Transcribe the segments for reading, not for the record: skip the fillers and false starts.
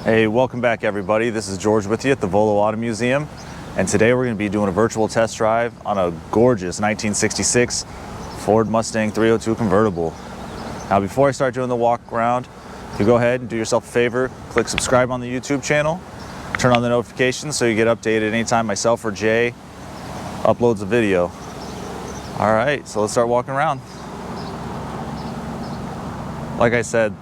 Hey, welcome back everybody. This is George with you at the Volo Auto Museum, and today we're going to be doing a virtual test drive on a gorgeous 1966 Ford Mustang 302 convertible. Now before I start doing the walk around, if you go ahead and do yourself a favor, click subscribe on the YouTube channel, turn on the notifications so you get updated anytime myself or Jay uploads a video. Alright, so let's start walking around. Like I said,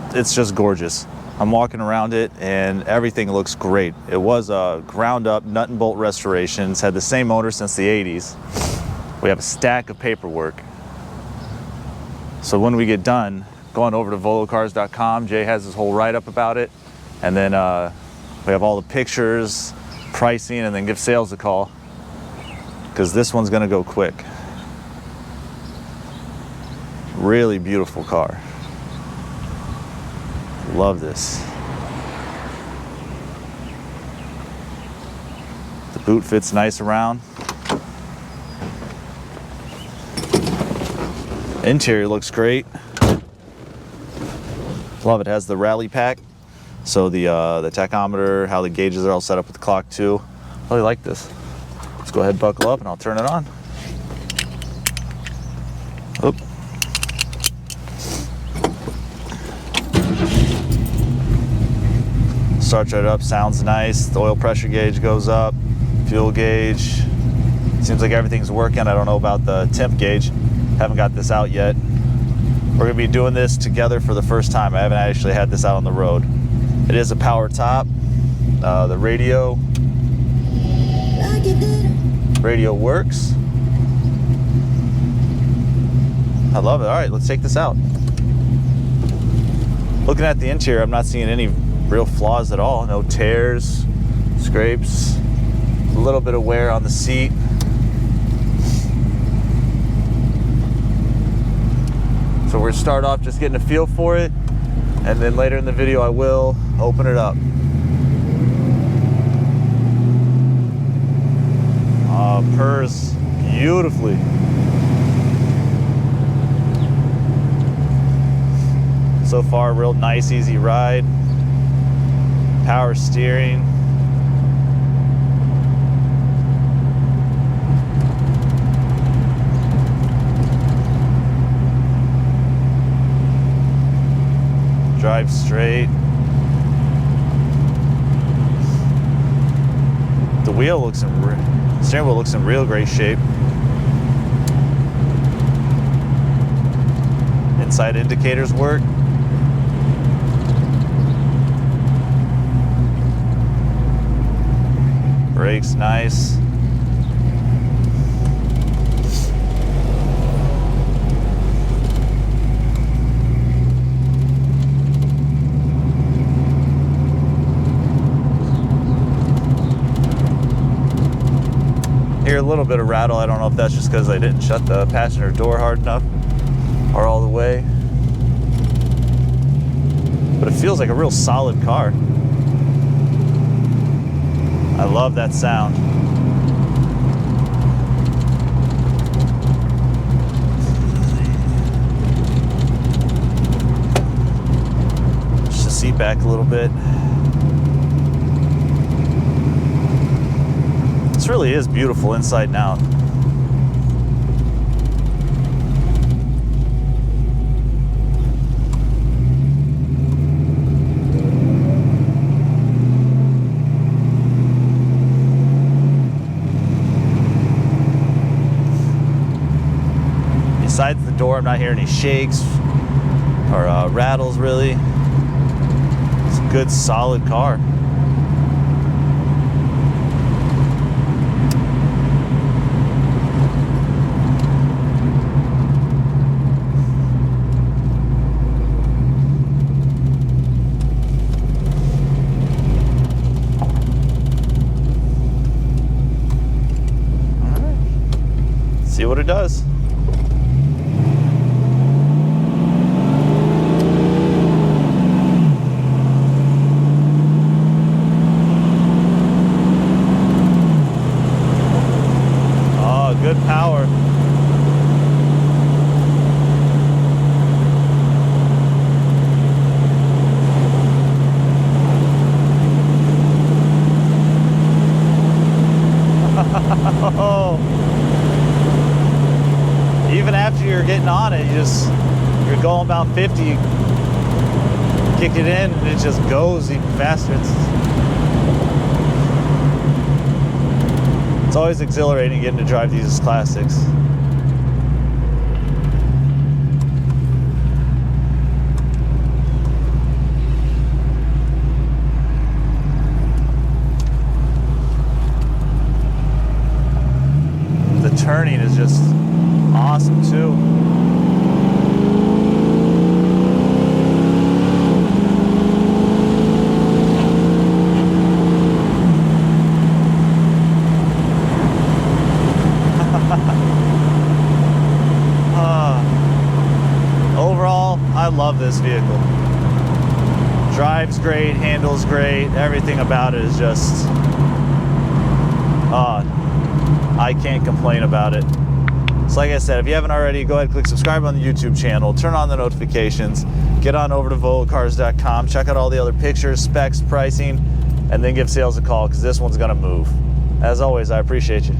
it's just gorgeous. I'm walking around it and everything looks great. It was a ground up nut and bolt restoration. It's had the same owner since the 80s. We have a stack of paperwork. So when we get done, going over to volocars.com, Jay has his whole write-up about it. And then we have all the pictures, pricing, and then give sales a call, because this one's gonna go quick. Really beautiful car. Love this. The boot fits nice around. Interior looks great. Love it. Has the rally pack, so the tachometer, how the gauges are all set up with the clock too. Really like this. Let's go ahead and buckle up and I'll turn it on. Oop. Starts right up, sounds nice. The oil pressure gauge goes up, fuel gauge. Seems like everything's working. I don't know about the temp gauge. Haven't got this out yet. We're gonna be doing this together for the first time. I haven't actually had this out on the road. It is a power top. The radio works. I love it. All right, let's take this out. Looking at the interior, I'm not seeing any real flaws at all. No tears, scrapes, a little bit of wear on the seat. So we're gonna start off just getting a feel for it, and then later in the video I will open it up. Purrs beautifully. So far, real nice, easy ride. Power steering. Drive straight. The wheel looks steering wheel looks in real great shape. Inside indicators work. Brakes nice. Hear a little bit of rattle. I don't know if that's just because I didn't shut the passenger door hard enough or all the way. But it feels like a real solid car. I love that sound. Just the seat back a little bit. This really is beautiful inside and out. Besides the door, I'm not hearing any shakes or rattles really. It's a good, solid car. All right. See what it does. Good power. Oh. Even after you're getting on it, you're going about 50, you kick it in and it just goes even faster. It's always exhilarating getting to drive these classics. The turning is just awesome too. Overall, I love this vehicle. Drives great, handles great, everything about it is just, I can't complain about it. So like I said, if you haven't already, go ahead and click subscribe on the YouTube channel, turn on the notifications, get on over to volocars.com, check out all the other pictures, specs, pricing, and then give sales a call because this one's gonna move. As always, I appreciate you.